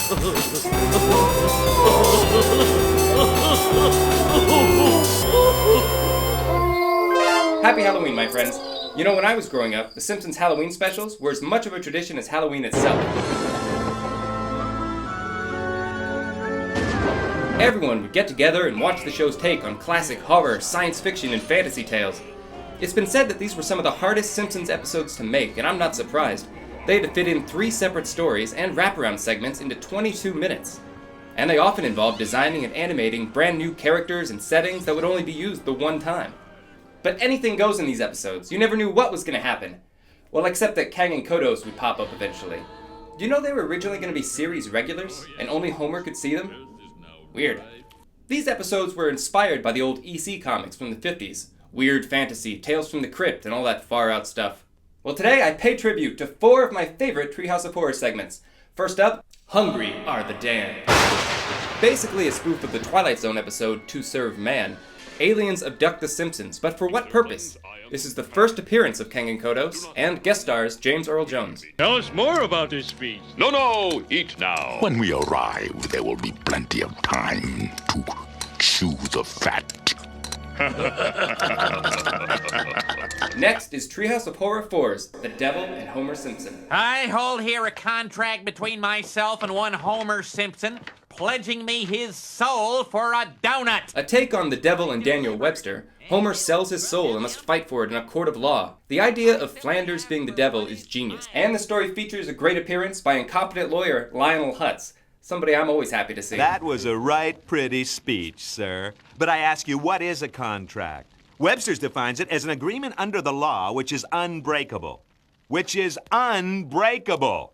Happy Halloween, my friends. You know, when I was growing up, the Simpsons Halloween specials were as much of a tradition as Halloween itself. Everyone would get together and watch the show's take on classic horror, science fiction, and fantasy tales. It's been said that these were some of the hardest Simpsons episodes to make, and I'm not surprised. They had to fit in 3 separate stories and wraparound segments into 22 minutes. And they often involved designing and animating brand new characters and settings that would only be used the one time. But anything goes in these episodes. You never knew what was going to happen. Well, except that Kang and Kodos would pop up eventually. Do you know they were originally going to be series regulars, and only Homer could see them? Weird. These episodes were inspired by the old EC comics from the 50s. Weird fantasy, Tales from the Crypt, and all that far-out stuff. Well, today I pay tribute to 4 of my favorite Treehouse of Horror segments. First up, Hungry Are the Damned. Basically a spoof of the Twilight Zone episode To Serve Man. Aliens abduct the Simpsons, but for what purpose? This is the first appearance of Kang and Kodos, and guest stars James Earl Jones. Tell us more about this feast. No, eat now. When we arrive, there will be plenty of time to chew the fat. Next is Treehouse of Horror 4's The Devil and Homer Simpson. I hold here a contract between myself and one Homer Simpson, pledging me his soul for a donut. A take on The Devil and Daniel Webster, Homer sells his soul and must fight for it in a court of law. The idea of Flanders being the devil is genius, and the story features a great appearance by incompetent lawyer Lionel Hutz, somebody I'm always happy to see. That was a right pretty speech, sir. But I ask you, what is a contract? Webster's defines it as an agreement under the law which is unbreakable. Which is unbreakable.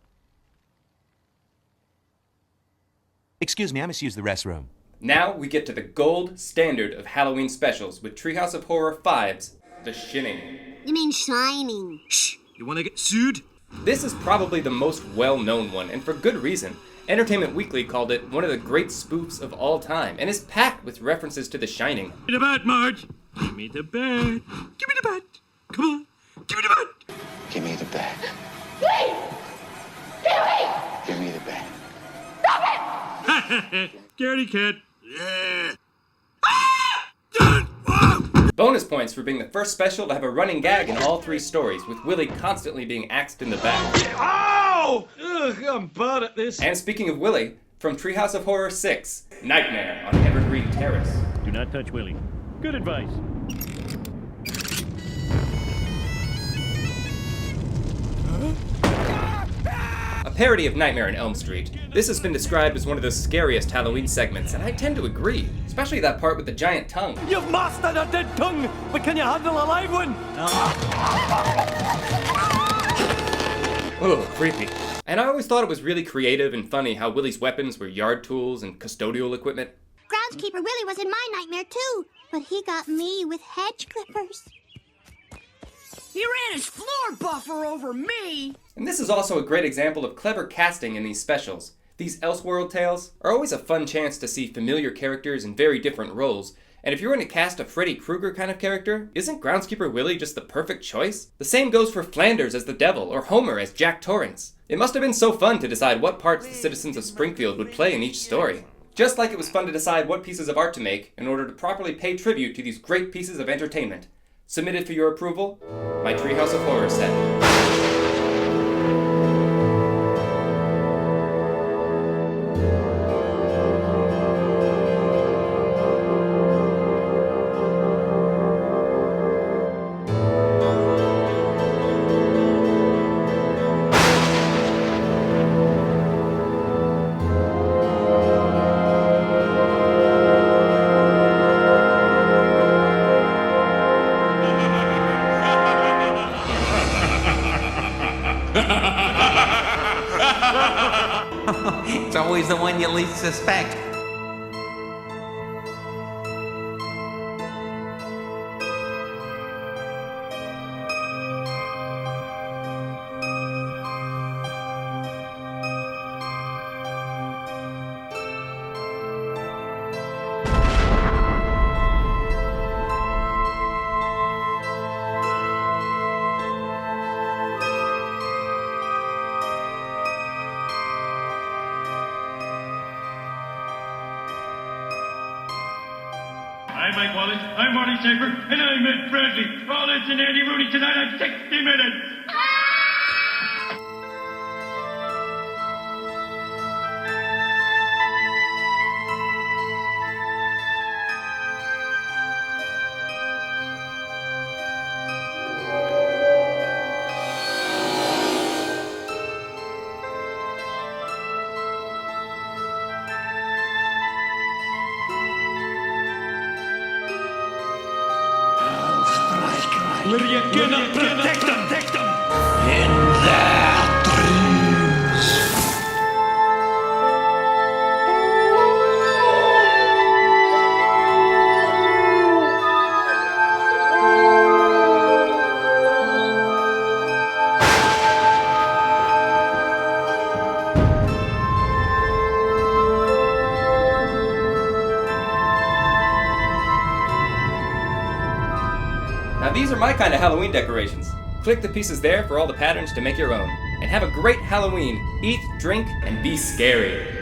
Excuse me, I must use the restroom. Now we get to the gold standard of Halloween specials with Treehouse of Horror 5's The Shinning. You mean shining. Shh, you wanna get sued? This is probably the most well-known one, and for good reason. Entertainment Weekly called it one of the great spoofs of all time, and is packed with references to The Shining. Give me the bat, Marge. Give me the bat. Give me the bat. Come on. Give me the bat. Give me the bat. Please! Give me the bat. Scaredy cat. Yeah. Bonus points for being the first special to have a running gag in all 3 stories, with Willie constantly being axed in the back. Ow! Ugh, I'm bad at this. And speaking of Willie, from Treehouse of Horror 6, Nightmare on Evergreen Terrace. Do not touch Willie. Good advice. A parody of Nightmare on Elm Street. This has been described as one of the scariest Halloween segments, and I tend to agree, especially that part with the giant tongue. You've mastered a dead tongue, but can you handle a live one? Ugh, creepy. And I always thought it was really creative and funny how Willie's weapons were yard tools and custodial equipment. Groundskeeper Willie was in my nightmare too, but he got me with hedge clippers. He ran his floor buffer over me! And this is also a great example of clever casting in these specials. These Elseworld tales are always a fun chance to see familiar characters in very different roles, and if you're going to cast a Freddy Krueger kind of character, isn't Groundskeeper Willie just the perfect choice? The same goes for Flanders as the Devil, or Homer as Jack Torrance. It must have been so fun to decide what parts the citizens of Springfield would play in each story. Just like it was fun to decide what pieces of art to make in order to properly pay tribute to these great pieces of entertainment. Submitted for your approval, my Treehouse of Horror set. It's always the one you least suspect. I'm Mike Wallace, I'm Marty Schaefer, and I'm Ed Bradley. All this and Andy Rooney tonight on 60 Minutes. We're gonna protect them! In their dreams. Now these are my kind of Halloween decorations. Click the pieces there for all the patterns to make your own. And have a great Halloween. Eat, drink, and be scary.